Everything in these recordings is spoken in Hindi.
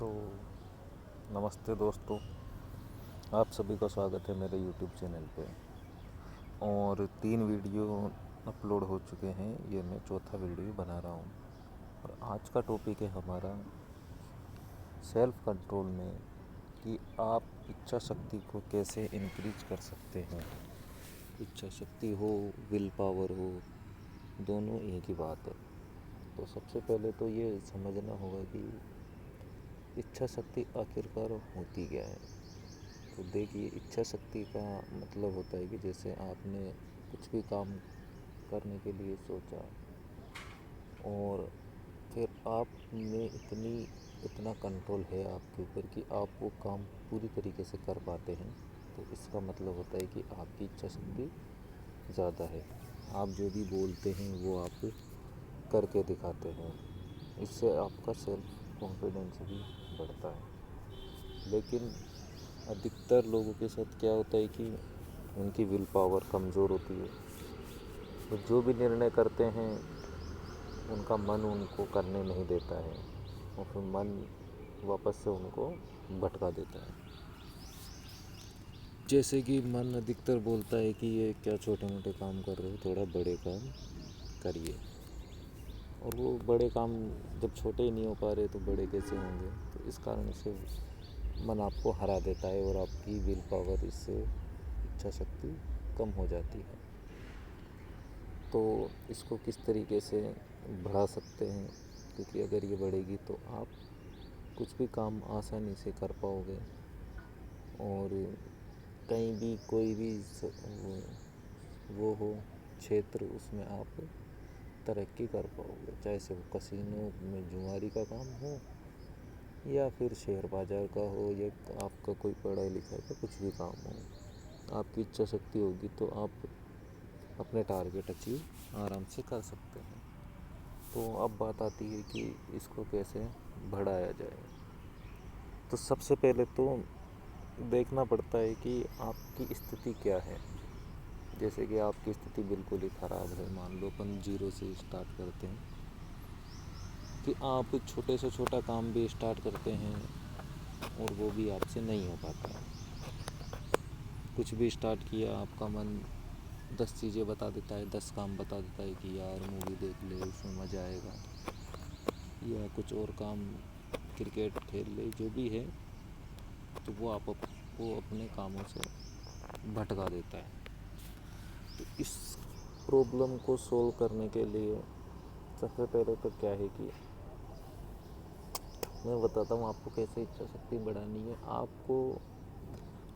तो नमस्ते दोस्तों, आप सभी का स्वागत है मेरे यूट्यूब चैनल पे। और 3 वीडियो अपलोड हो चुके हैं, ये मैं चौथा वीडियो बना रहा हूँ। और आज का टॉपिक है हमारा सेल्फ कंट्रोल में कि आप इच्छा शक्ति को कैसे इंक्रीज कर सकते हैं। इच्छा शक्ति हो, विल पावर हो, दोनों एक ही बात है। तो सबसे पहले तो ये समझना होगा कि इच्छा शक्ति आखिरकार होती क्या है। तो देखिए, इच्छा शक्ति का मतलब होता है कि जैसे आपने कुछ भी काम करने के लिए सोचा और फिर आप में इतना कंट्रोल है आपके ऊपर कि आप वो काम पूरी तरीके से कर पाते हैं, तो इसका मतलब होता है कि आपकी इच्छा शक्ति ज़्यादा है। आप जो भी बोलते हैं वो आप करके दिखाते हैं, इससे आपका सेल्फ कॉन्फिडेंस भी बढ़ता है। लेकिन अधिकतर लोगों के साथ क्या होता है कि उनकी विल पावर कमज़ोर होती है। वो जो भी निर्णय करते हैं उनका मन उनको करने नहीं देता है, और फिर मन वापस से उनको भटका देता है। जैसे कि मन अधिकतर बोलता है कि ये क्या छोटे मोटे काम कर रहे हो, थोड़ा बड़े काम करिए। और वो बड़े काम जब छोटे ही नहीं हो पा रहे तो बड़े कैसे होंगे। तो इस कारण से मन आपको हरा देता है और आपकी विल पावर, इससे इच्छा शक्ति कम हो जाती है। तो इसको किस तरीके से बढ़ा सकते हैं, क्योंकि अगर ये बढ़ेगी तो आप कुछ भी काम आसानी से कर पाओगे और कहीं भी कोई भी वो हो क्षेत्र, उसमें आप तरक्की कर पाओगे। चाहे से वो कसिनो में जुआरी का काम हो या फिर शेयर बाज़ार का हो या आपका कोई पढ़ाई लिखाई का कुछ भी काम हो। आपकी इच्छा शक्ति होगी तो आप अपने टारगेट अचीव आराम से कर सकते हैं। तो अब बात आती है कि इसको कैसे बढ़ाया जाए। तो सबसे पहले तो देखना पड़ता है कि आपकी स्थिति क्या है। जैसे कि आपकी स्थिति बिल्कुल ही ख़राब है, मान लो अपन जीरो से स्टार्ट करते हैं कि आप छोटे से छोटा काम भी स्टार्ट करते हैं और वो भी आपसे नहीं हो पाता है। कुछ भी स्टार्ट किया, आपका मन 10 चीज़ें बता देता है, 10 काम बता देता है कि यार मूवी देख ले, उसमें मज़ा आएगा, या कुछ और काम, क्रिकेट खेल ले, जो भी है। तो वो अपने कामों से भटका देता है। तो इस प्रॉब्लम को सोल्व करने के लिए सबसे पहले तो क्या है कि मैं बताता हूँ आपको कैसे इच्छा शक्ति बढ़ानी है। आपको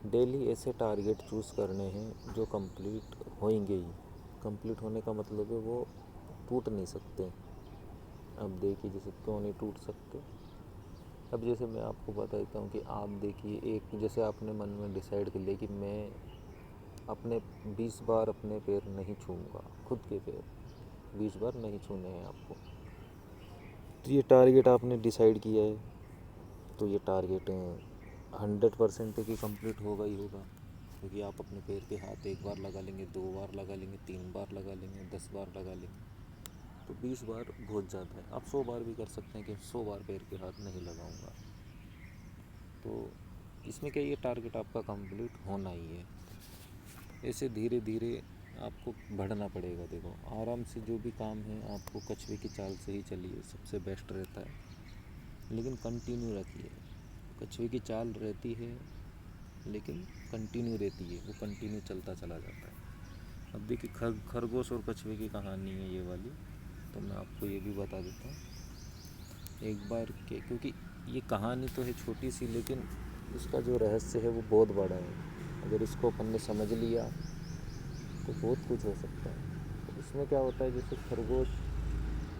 डेली ऐसे टारगेट चूज़ करने हैं जो कंप्लीट होंगे ही। कंप्लीट होने का मतलब है वो टूट नहीं सकते। अब देखिए, जैसे क्यों नहीं टूट सकते। अब जैसे मैं आपको बता देता हूँ कि आप देखिए, एक जैसे आपने मन में डिसाइड कर लिया कि मैं अपने 20 बार अपने पैर नहीं छूऊंगा, खुद के पैर 20 बार नहीं छूने हैं आपको। तो ये टारगेट आपने डिसाइड किया है, तो ये टारगेट 100% की कंप्लीट होगा ही होगा। क्योंकि आप अपने पैर पे हाथ 1 बार लगा लेंगे, 2 बार लगा लेंगे, 3 बार लगा लेंगे, 10 बार लगा लेंगे, तो 20 बार बहुत ज़्यादा है। आप 100 बार भी कर सकते हैं कि 100 बार पैर पे हाथ नहीं लगाऊंगा। तो इसमें क्या, ये टारगेट आपका कंप्लीट होना ही है। ऐसे धीरे धीरे आपको बढ़ना पड़ेगा। देखो, आराम से जो भी काम है आपको कछुए की चाल से ही चलिए, सबसे बेस्ट रहता है। लेकिन कंटिन्यू रखिए। कछुए की चाल रहती है लेकिन कंटिन्यू रहती है, वो कंटिन्यू चलता चला जाता है। अब देखिए, खरगोश और कछुए की कहानी है ये वाली, तो मैं आपको ये भी बता देता हूँ एक बार के। क्योंकि ये कहानी तो है छोटी सी, लेकिन इसका जो रहस्य है वो बहुत बड़ा है। अगर इसको अपन ने समझ लिया तो बहुत कुछ हो सकता है। तो इसमें क्या होता है, जैसे खरगोश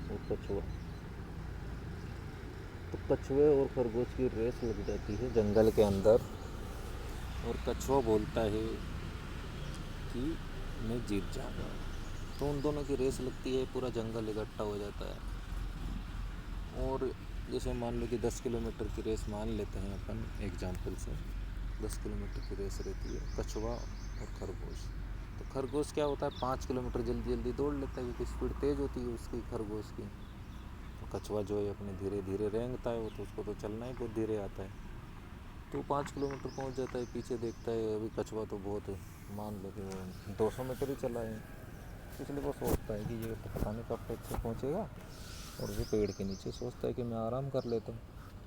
और कछुआ, तो कछुए और खरगोश की रेस लग जाती है जंगल के अंदर। और कछुआ बोलता है कि मैं जीत जाऊंगा। तो उन दोनों की रेस लगती है, पूरा जंगल इकट्ठा हो जाता है। और जैसे मान लो कि 10 किलोमीटर की रेस मान लेते हैं अपन एग्जाम्पल से, 10 किलोमीटर की रेस रहती है कछुआ और खरगोश। तो खरगोश क्या होता है, 5 किलोमीटर जल्दी जल्दी दौड़ लेता है क्योंकि स्पीड तेज़ होती है उसकी, खरगोश की। तो कछुआ जो है अपने धीरे धीरे रेंगता है, वो तो उसको तो चलना ही बहुत धीरे आता है। तो 5 किलोमीटर पहुंच जाता है, पीछे देखता है अभी कछुआ तो बहुत, मान लो कि वो 200 मीटर ही चला है। इसलिए वो सोचता है कि ये तो पता नहीं कब तक से पहुँचेगा, और वो पेड़ के नीचे सोचता है कि मैं आराम कर लेता हूँ।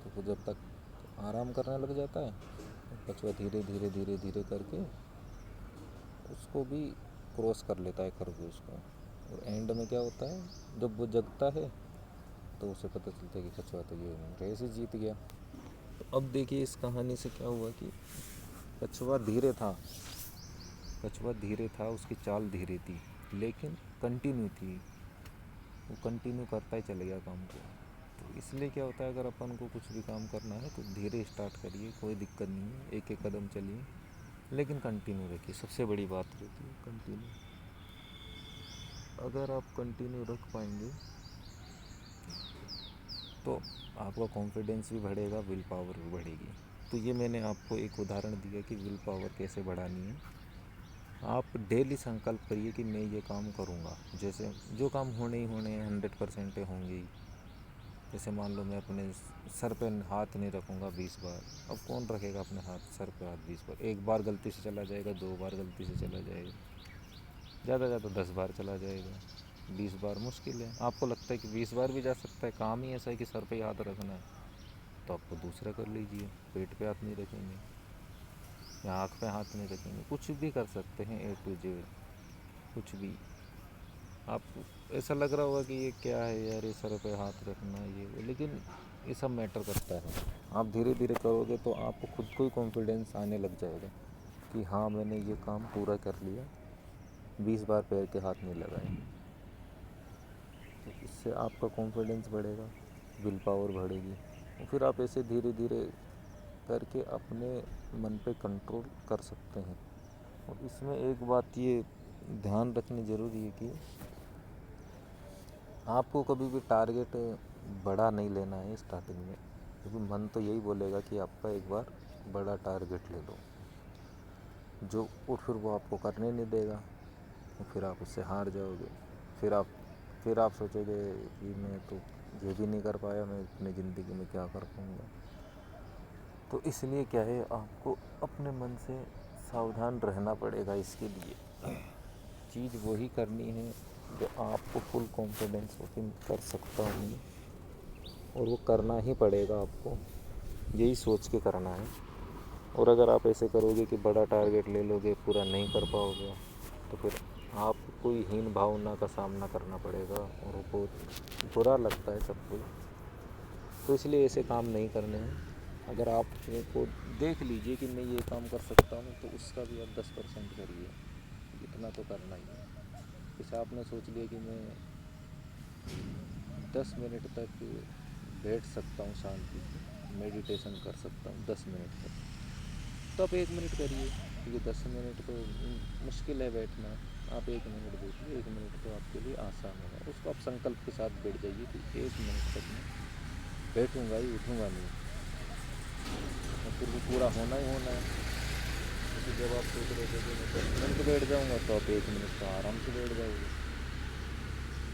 तो वो जब तक आराम करने लग जाता है, कछुआ धीरे धीरे धीरे धीरे करके उसको भी क्रॉस कर लेता है, खरगोश को। और एंड में क्या होता है, जब वो जगता है तो उसे पता चलता है कि कछुआ तो ये रेस ही जीत गया। तो अब देखिए इस कहानी से क्या हुआ कि कछुआ धीरे था, कछुआ धीरे था, उसकी चाल धीरे थी, लेकिन कंटिन्यू थी, वो कंटिन्यू करता ही चले गया काम को। तो इसलिए क्या होता है, अगर अपन को कुछ भी काम करना है तो धीरे स्टार्ट करिए, कोई दिक्कत नहीं है, एक एक कदम चलिए, लेकिन कंटिन्यू रखिए। सबसे बड़ी बात रहती है कंटिन्यू। अगर आप कंटिन्यू रख पाएंगे तो आपका कॉन्फिडेंस भी बढ़ेगा, विल पावर भी बढ़ेगी। तो ये मैंने आपको एक उदाहरण दिया कि विल पावर कैसे बढ़ानी है। आप डेली संकल्प करिए कि मैं ये काम करूँगा। जैसे जो काम होने ही होने हैं, 100% होंगे ही। जैसे मान लो मैं अपने सर पे हाथ नहीं रखूँगा 20 बार। अब कौन रखेगा अपने सर पे हाथ 20 बार? एक बार गलती से चला जाएगा, 2 बार गलती से चला जाएगा, ज़्यादा ज़्यादा 10 बार चला जाएगा। 20 बार मुश्किल है। आपको लगता है कि 20 बार भी जा सकता है, काम ही ऐसा है कि सर पे हाथ रखना है, तो आपको दूसरा कर लीजिए। पेट पे हाथ नहीं रखेंगे या आँख पे हाथ नहीं रखेंगे, कुछ भी कर सकते हैं, A to Z कुछ भी। आपको ऐसा लग रहा होगा कि ये क्या है यार, ये सर पे हाथ रखना ये वो, लेकिन ये सब मैटर करता है। आप धीरे धीरे करोगे तो आपको खुद को ही कॉन्फिडेंस आने लग जाएगा कि हाँ मैंने ये काम पूरा कर लिया, 20 बार पैर के हाथ नहीं लगाए। तो इससे आपका कॉन्फिडेंस बढ़ेगा, विल पावर बढ़ेगी, और फिर आप ऐसे धीरे धीरे करके अपने मन पे कंट्रोल कर सकते हैं। और इसमें एक बात ये ध्यान रखनी ज़रूरी है कि आपको कभी भी टारगेट बड़ा नहीं लेना है स्टार्टिंग में, क्योंकि मन तो यही बोलेगा कि आपका एक बार बड़ा टारगेट ले लो, जो और फिर वो आपको करने नहीं देगा, तो फिर आप उससे हार जाओगे। फिर आप सोचोगे कि मैं तो ये भी नहीं कर पाया, मैं अपनी ज़िंदगी में क्या कर पाऊँगा। तो इसलिए क्या है, आपको अपने मन से सावधान रहना पड़ेगा। इसके लिए चीज़ वही करनी है जो आपको फुल कॉन्फिडेंस फील कर सकता हूँ, और वो करना ही पड़ेगा आपको, यही सोच के करना है। और अगर आप ऐसे करोगे कि बड़ा टारगेट ले लोगे, पूरा नहीं कर पाओगे, तो फिर आपको ही हीन भावना का सामना करना पड़ेगा, और वो बहुत बुरा लगता है सबको। तो इसलिए ऐसे काम नहीं करने हैं। अगर आप को देख लीजिए कि मैं ये काम कर सकता हूँ, तो उसका भी आप 10% करिए, इतना तो करना ही है। जैसे आपने सोच लिया कि मैं 10 मिनट तक बैठ सकता हूँ शांति से, मेडिटेशन कर सकता हूँ 10 मिनट तक, तो आप 1 मिनट करिए, क्योंकि 10 मिनट तो मुश्किल है बैठना। आप 1 मिनट बैठिए, 1 मिनट तो आपके लिए आसान होगा। उसको आप संकल्प के साथ बैठ जाइए कि 1 मिनट तक मैं बैठूँगा ही, उठूँगा नहीं, और फिर वो पूरा होना ही होना है। क्योंकि जब आप सोच रहे थे कि मैं 10 मिनट बैठ जाऊँगा, तो आप 1 मिनट तो आराम से बैठ जाओगे।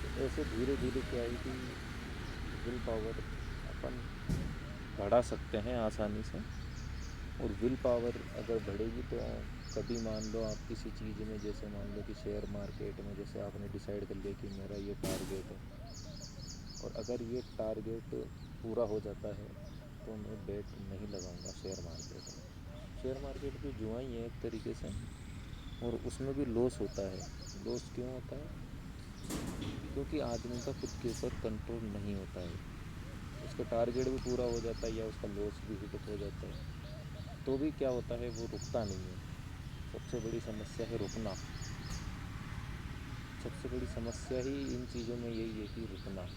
तो ऐसे धीरे धीरे क्या है कि विल पावर अपन बढ़ा सकते हैं आसानी से। और विल पावर अगर बढ़ेगी तो कभी मान लो आप किसी चीज़ में, जैसे मान लो कि शेयर मार्केट में, जैसे आपने डिसाइड कर लिया कि मेरा ये टारगेट है, और अगर ये टारगेट पूरा हो जाता है तो मैं बेट नहीं लगाऊंगा शेयर मार्केट में। शेयर मार्केट भी जुआ ही है एक तरीके से, और उसमें भी लॉस होता है। लॉस क्यों होता है? क्योंकि आदमी का खुद के ऊपर कंट्रोल नहीं होता है। उसका टारगेट भी पूरा हो जाता है या उसका लॉस भी हिट हो जाता है, तो भी क्या होता है, वो रुकता नहीं है। सबसे बड़ी समस्या है रुकना। सबसे बड़ी समस्या ही इन चीज़ों में यही है कि रुकना।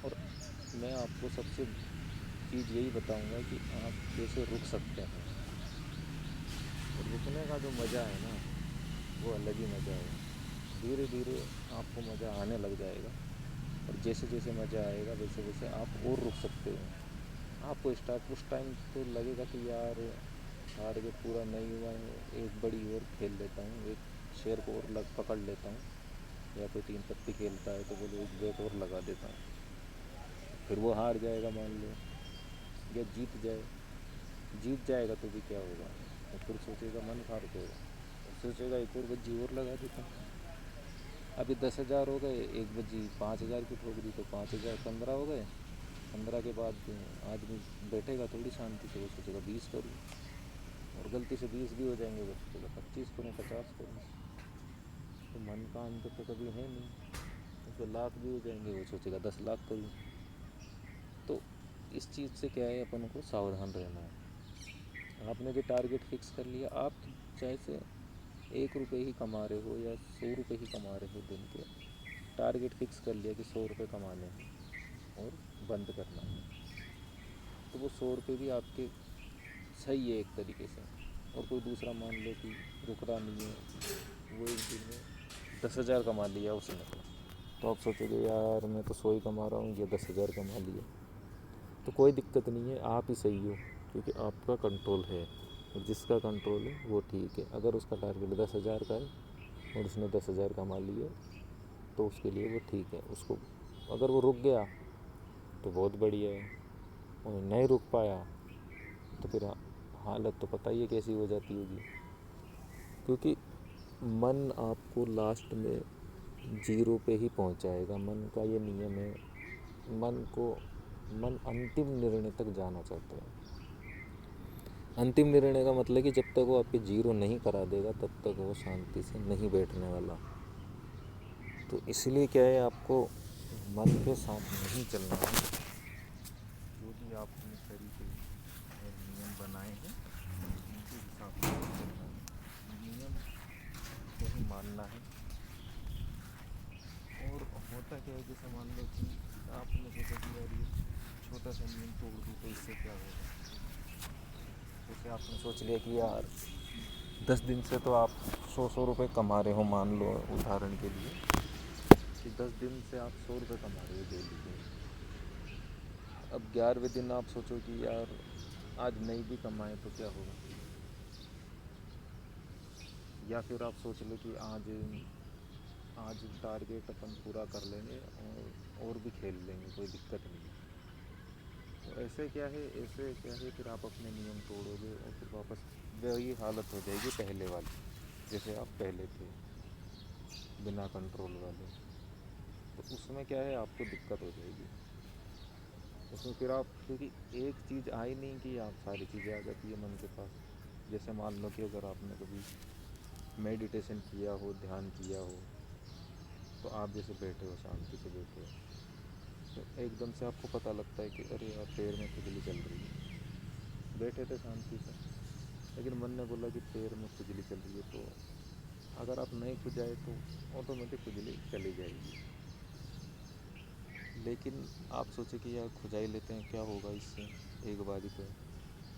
और मैं आपको सबसे चीज़ यही बताऊंगा कि आप कैसे रुक सकते हैं। और रुकने का जो मज़ा है ना, वो अलग ही मज़ा है। धीरे धीरे आपको मज़ा आने लग जाएगा, और जैसे जैसे मज़ा आएगा वैसे वैसे आप और रुक सकते हो। आपको उस टाइम तो लगेगा कि यार टारगेट पूरा नहीं हुआ है, एक बड़ी और खेल लेता हूँ, एक शेयर को और पकड़ लेता हूँ, या कोई 3 पत्ती खेलता है तो बोलो एक बेट और लगा देता हूँ। फिर वो हार जाएगा मान लो, या जीत जाएगा तो भी क्या होगा, और फिर सोचेगा मन हार गएगा, सोचेगा एक और बज्जी और लगा देता हूँ। अभी 10,000 हो गए, एक बज्जी 5,000 की ठोक दी तो 5,000 15 हो गए। 15 के बाद आदमी बैठेगा थोड़ी शांति से, वो सोचेगा 20 करूँ, और गलती से 20 भी हो जाएंगे, वो सोचेगा 25 करूँ, 50 करूँ। तो मन का अंत तो कभी है नहीं, उसको लाख भी हो जाएंगे, वो सोचेगा 10 लाख करूँ। तो इस चीज़ से क्या है, अपन को सावधान रहना है। आपने जो टारगेट फिक्स कर लिया, आप चाहे से 1 रुपये ही कमा रहे हो या 100 रुपये ही कमा रहे हो दिन के, टारगेट फिक्स कर लिया कि 100 रुपये कमाने हैं और बंद करना है, तो वो 100 रुपये भी आपके सही है एक तरीके से। और कोई दूसरा मान लो कि रुक रहा नहीं है, वो एक दिन में 10,000 कमा लिया उसने, तो आप सोचोगे यार मैं तो 100 ही कमा रहा हूँ, ये 10,000 कमा लिया। तो कोई दिक्कत नहीं है, आप ही सही हो, क्योंकि आपका कंट्रोल है, और जिसका कंट्रोल है वो ठीक है। अगर उसका टारगेट 10,000 का है और उसने 10,000 कमा लिए, तो उसके लिए वो ठीक है। उसको अगर वो रुक गया तो बहुत बढ़िया है, और नहीं रुक पाया तो फिर हालत तो पता ही है कैसी हो जाती होगी। क्योंकि मन आपको लास्ट में 0 पे ही पहुंचाएगा, मन का ये नियम है। मन अंतिम निर्णय तक जाना चाहता है। अंतिम निर्णय का मतलब कि जब तक वो आपके 0 नहीं करा देगा तब तक वो शांति से नहीं बैठने वाला। तो इसलिए क्या है, आपको मन के साथ नहीं चलना है। जो भी आपने तरीके और नियम बनाए हैं उनके हिसाब से चलना है, नियम को ही मानना है। और होता क्या है, जैसे मान लो कि आपने सोचा कि यार ये छोटा सा नियम तोड़ दूँ तो इससे क्या होगा। जैसे आपने सोच लिया कि यार 10 दिन से तो आप 100 रुपये कमा रहे हो, मान लो उदाहरण के लिए कि 10 दिन से आप 100 रुपये कमा रहे हो डेली के। अब 11वें दिन आप सोचो कि यार आज नहीं भी कमाए तो क्या होगा, या फिर आप सोच लो कि आज टारगेट अपन पूरा कर लेंगे और भी खेल लेंगे, कोई दिक्कत नहीं है। तो ऐसे क्या है, फिर आप अपने नियम तोड़ोगे और फिर वापस वही हालत हो जाएगी पहले वाली, जैसे आप पहले थे बिना कंट्रोल वाले। तो उसमें क्या है, आपको दिक्कत हो जाएगी उसमें। फिर आप, क्योंकि एक चीज़ आई नहीं कि आप सारी चीज़ें आ जाती है मन के पास। जैसे मान लो कि अगर आपने कभी मेडिटेशन किया हो, ध्यान किया हो, तो आप जैसे बैठे हो, शांति से बैठे हो, तो एकदम से आपको पता लगता है कि अरे यार पैर में खुजली चल रही है। बैठे थे शांति से, लेकिन मन ने बोला कि पैर में खुजली चल रही है, तो अगर आप नहीं खुजाए तो ऑटोमेटिक खुजली चली जाएगी। लेकिन आप सोचे कि यार खुजा ही लेते हैं, क्या होगा इससे, एक बार ही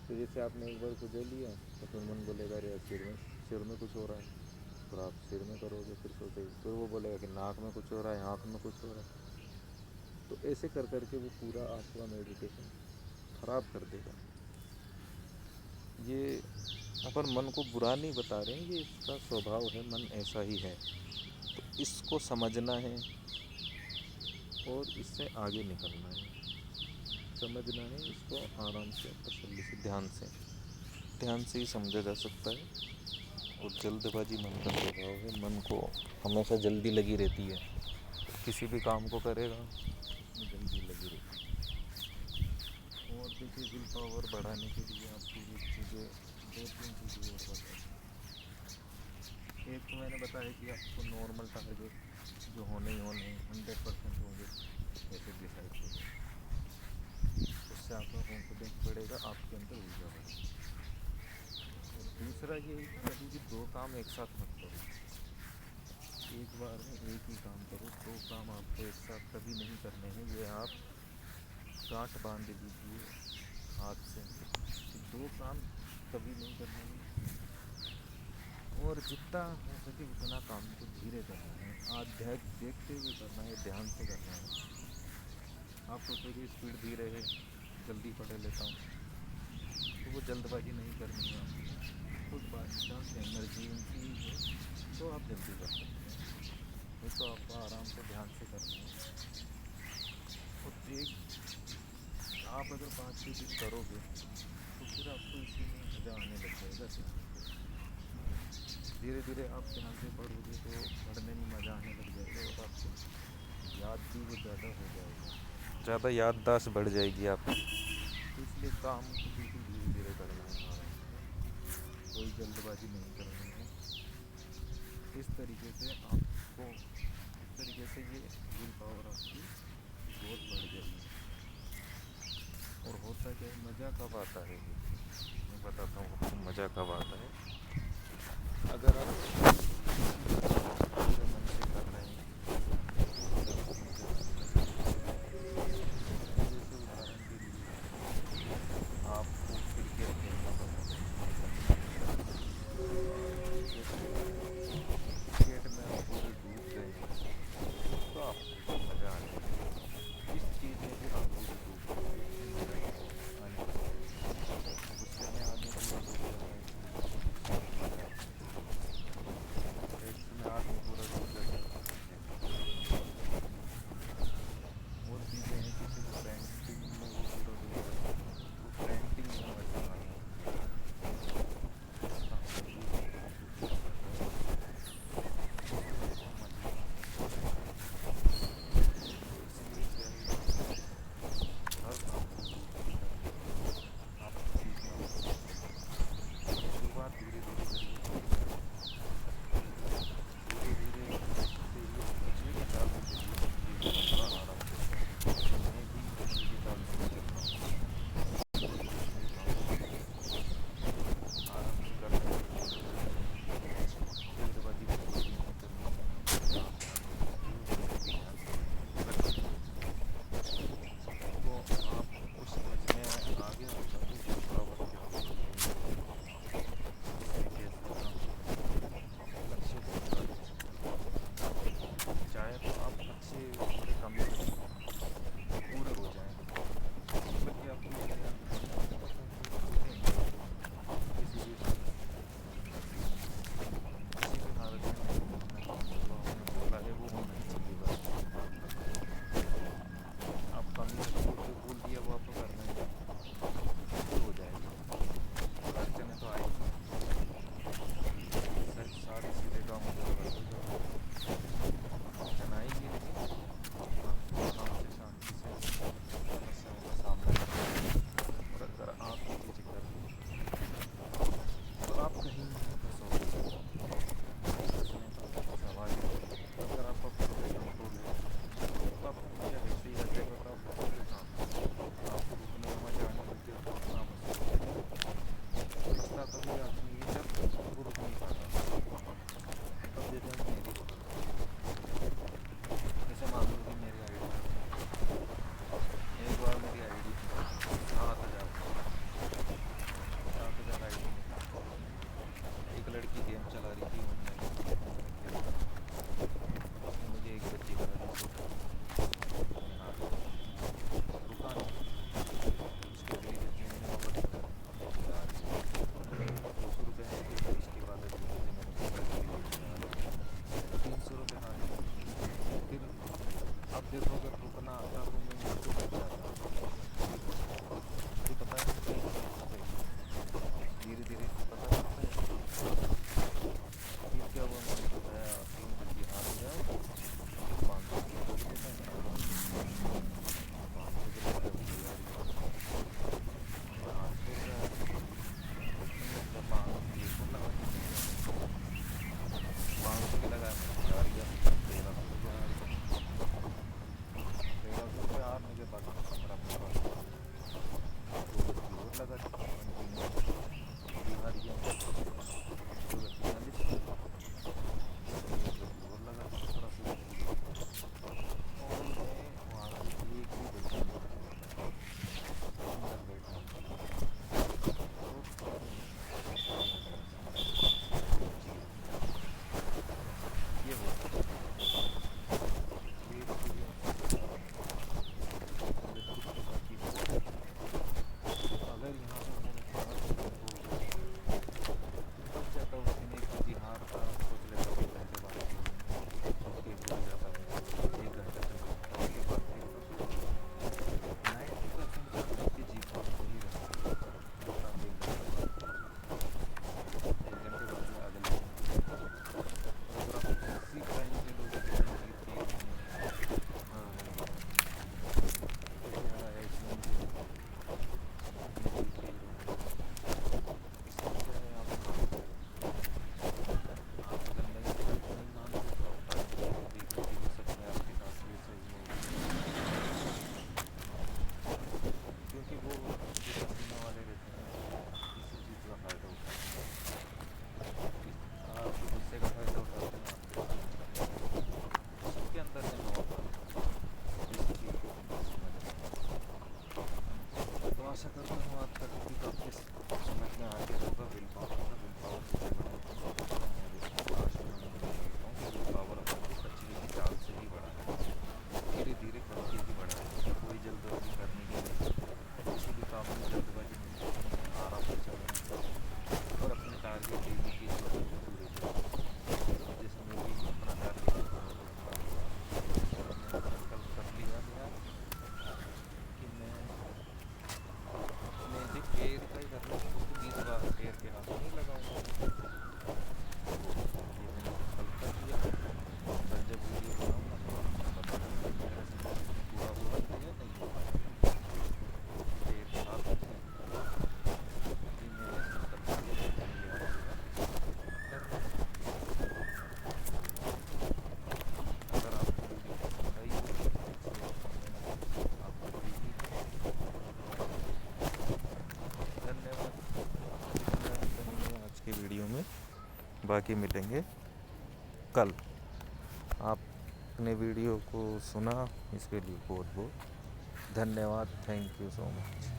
तो जैसे आपने एक बार खुजा लिया तो फिर मन बोलेगा अरे यार सिर में कुछ हो रहा है, फिर आप सिर में करोगे, फिर सोचेगा, फिर वो बोलेगा कि नाक में कुछ हो रहा है, आँख में कुछ हो रहा है। तो ऐसे कर करके वो पूरा आपका मेडिटेशन ख़राब कर देगा। ये अपन मन को बुरा नहीं बता रहे हैं, ये इसका स्वभाव है, मन ऐसा ही है। तो इसको समझना है और इससे आगे निकलना है। समझना है इसको आराम से, तसल्ली से, ध्यान से ही समझा जा सकता है। और जल्दबाजी मन का स्वभाव है, मन को हमेशा जल्दी लगी रहती है, किसी भी काम को करेगा उसमें जल्दी लगी रहती है। और देखिए, विल पावर बढ़ाने के लिए आपको ये चीज़ें, 2-3 चीज़ें और बता दूँ। एक तो मैंने बताया कि आपको नॉर्मल टारगेट जो होने ही होने 100% होंगे ऐसे डिसाइड करो, उससे आपका कॉन्फिडेंस बढ़ेगा, आपके अंदर ऊर्जा बढ़ेगी। और दूसरा ये है कि कभी भी 2 काम एक साथ मत करो, एक बार में एक ही काम करो। 2 काम आपको एक साथ कभी नहीं करने हैं, ये आप गांठ बांध लीजिए हाथ से कि 2 काम कभी नहीं करने हैं। और जितना हो सके उतना काम को धीरे करना है, आध्यात्म देखते हुए करना है, ध्यान से करना है। आप सोचोगे स्पीड धीरे है, जल्दी पढ़ लेता हूँ, तो वो जल्दबाजी नहीं करनी है आपको। कुछ बाई चांस इमरजेंसी है तो आप जल्दी कर सकते हैं, नहीं तो आपको आराम से ध्यान से करना है। और एक आप अगर 5-6 दिन करोगे तो फिर आपको इसी में मज़ा आने लग जाएगा। धीरे धीरे आप ध्यान से पढ़ोगे तो पढ़ने में मज़ा आने लग जाएगा और आपको याद भी वो ज़्यादा हो जाएगा, ज़्यादा याददाश्त बढ़ जाएगी आपकी। तो इसलिए काम को बिल्कुल धीरे धीरे करना है, आराम से, कोई जल्दबाजी नहीं करनी है। इस तरीके से आपको, इस तरीके से ये विल पावर आपकी बहुत बढ़ जाएगी। और होता क्या है, मज़ा कब आता है, मैं बताता हूँ आपको मज़ा कब आता है। अगर आप पूरे मन से कर रहे हैं तब आपको मज़ा आने लगेगा। जैसे उदाहरण के लिए आपको क्रिकेट खेलना पसंद है, जैसे क्रिकेट में आप पूरे डूब गए हैं तो आपको उसमें मज़ा आने लगेगा। इस चीज़ में फिर आप पूरे डूब गए तो इसमें मज़ा आने लगेगा। गुस्से में आदमी पूरा डूब जाता है तो उसमें मज़ा आता है। सेक्स में आदमी पूरा डूब जाता है तो उसमें सेक्स में मज़ा आता है। और चीज़ें हैं, किसी को पेंटिंग में वो पूरा डूब जाता है तो पेंटिंग में मज़ा आने लगता है। ऐसा हॉबी है, जो कुछ कर रहे हो उसमें आपको मज़ा आने लगता है। तो इसलिए क्या है कि हर काम को डूब के करना है, आपको सीखना पड़ेगा। शुरुआत धीरे धीरे करिए, धीरे धीरे से ये पिछले साल में चलिए, ये थोड़ा आराम से। मैं भी पिछले साल से कर रहा हूँ, धीरे धीरे काम आराम से करने में कोई हर्ज नहीं है। जल्दबाजी बिल्कुल भी नहीं करनी है, आराम से आगे बढ़ते हुए धीरे ध्यान से रखते हुए। तो आपको समझ में आ गया होगा कि विल पावर क्या होती है, इसमें कैसे काम करना है, लक्ष्य को पूरा कैसे करना है। चाहे तो आप लक्ष्य थोड़े कम ही रखें, पूरे हो जाएं, मतलब कि आपको ये ध्यान रखना है कि मतलब वो पूरे ना हो किसी भी हालत में। किसी भी हालत में नहीं रुकना है, जो आपने बोला है वो होना ही चाहिए, बस बात खत्म। आप कम ही रखोगे, जो बोल दिया वो आपको करना ही है तो फिर हो जाएगा। अड़चने तो आएगी, सादे सीधे कामों को तो कर ही लोगे, अड़चन आएगी, लेकिन आपको आराम से शांति से समस्याओं का सामना करना है। और अगर आप ये चीज़ें कर लोगे तो आप कहीं नहीं फंसोगे, कहीं फंसने का सवाल ही नहीं है। अगर आपका खुद पे कंट्रोल है तो आपका पीछा वैसे ही हटेगा और आप फंसोगे कहाँ पे। आपको रुकने में मज़ा आने लग गया तो आप कहाँ फंसोगे। फंसता तभी आदमी है जब वो रुक नहीं पाता। अब जैसे मेरी बताता हूँ, जैसे मान लो कि मेरी आईडी थी, एक बार मेरी आईडी थी 7,000 की, 7,000 आईडी मेरी थी। एक लड़की गेम चला रही थी ऑनलाइन, मैं खेल रहा था, उसने मुझे एक बच्ची का रिक्वेस्ट कर दिया, मैंने हाँ कर दिया, रुका नहीं। उसकी अगली बच्ची मैंने वापस कर दी, अब मुझे आ रही है 200 रुपये हैं थे, फिर इसके बाद अगली मुझे मैंने 15 रुपये दे दिए, आ रही है 300 रुपये हारे। फिर अब देखो, अगर रुकना आता तो मैं उसको कर जाता, मुझे पता है मैं कहीं ना कहीं फंस गई। धीरे धीरे पता चलता है। फिर क्या हुआ, मैंने बताया 3 बच्चे हार गया, मुझे 500 रुपये दोगे तो मैं मान लूँगी। 500 के लगाए वो भी हार गया, मैं 800 रुपये हार गया। मैंने बोला 500 एक और लगा के देख लेते हैं, 500 के लगाए मैं फिर हार गया, 1,300 रुपये हार गया। 1,300 रुपये हारने के बाद मैं 15 मिनट बाद उठा, 2 बच्ची और लगा दी कंटिन्यू, वो भी हार गया मैं। 2 बच्ची 40 की, मैंने एक बच्ची और लगा दी 1700 रुपये की, और मैं वहाँ से एक भी बच्ची नहीं हार पाया, अंदर बैठा था। तो ये है समस्या, ये चीज़ है, ये होता है। धीरे धीरे आपको सुधार आएगा, अगर खुद के साथ ये करोगे। अगर यहाँ पे बात करते थे तो आपके समझ में आ गया होगा विल पावर किसे बढ़ाते हैं। और लास्ट में मैं ये बोलता हूँ कि विल पावर अपन को कचरे की चाल से ही बढ़ाना है, धीरे धीरे करके ही बढ़ाए, कोई जल्दबाजी करने की नहीं है। किसी भी काम में जल्दबाजी नहीं करनी है, आराम से चलना है और अपने टारगेट डेली के जो है वो पूरे करने हैं। अब जैसे मैं भी अपना टारगेट बना हुआ है, तो मैंने संकल्प कर लिया है यार कि मैं अपने जो पैर का ही कर लो, तो 20 बार पैर के हाथ नहीं लगाऊंगा। तो ये मैंने संकल्प कर लिया है। कल जब वीडियो बनाऊंगा तो आप मुझे बताना कि मेरा संकल्प पूरा हुआ या नहीं हुआ। पैर के हाथों से ये मैंने संकल्प लिया है, ये आप पूरा करना है। तो अगर आपको वीडियो पसंद आई होगी तो आप कमेंट आप कर दीजिएगा। धन्यवाद। इतना ही करेंगे आज की वीडियो में, बाकी मिलेंगे कल। आपने वीडियो को सुना इसके लिए बहुत बहुत धन्यवाद। Thank you so much.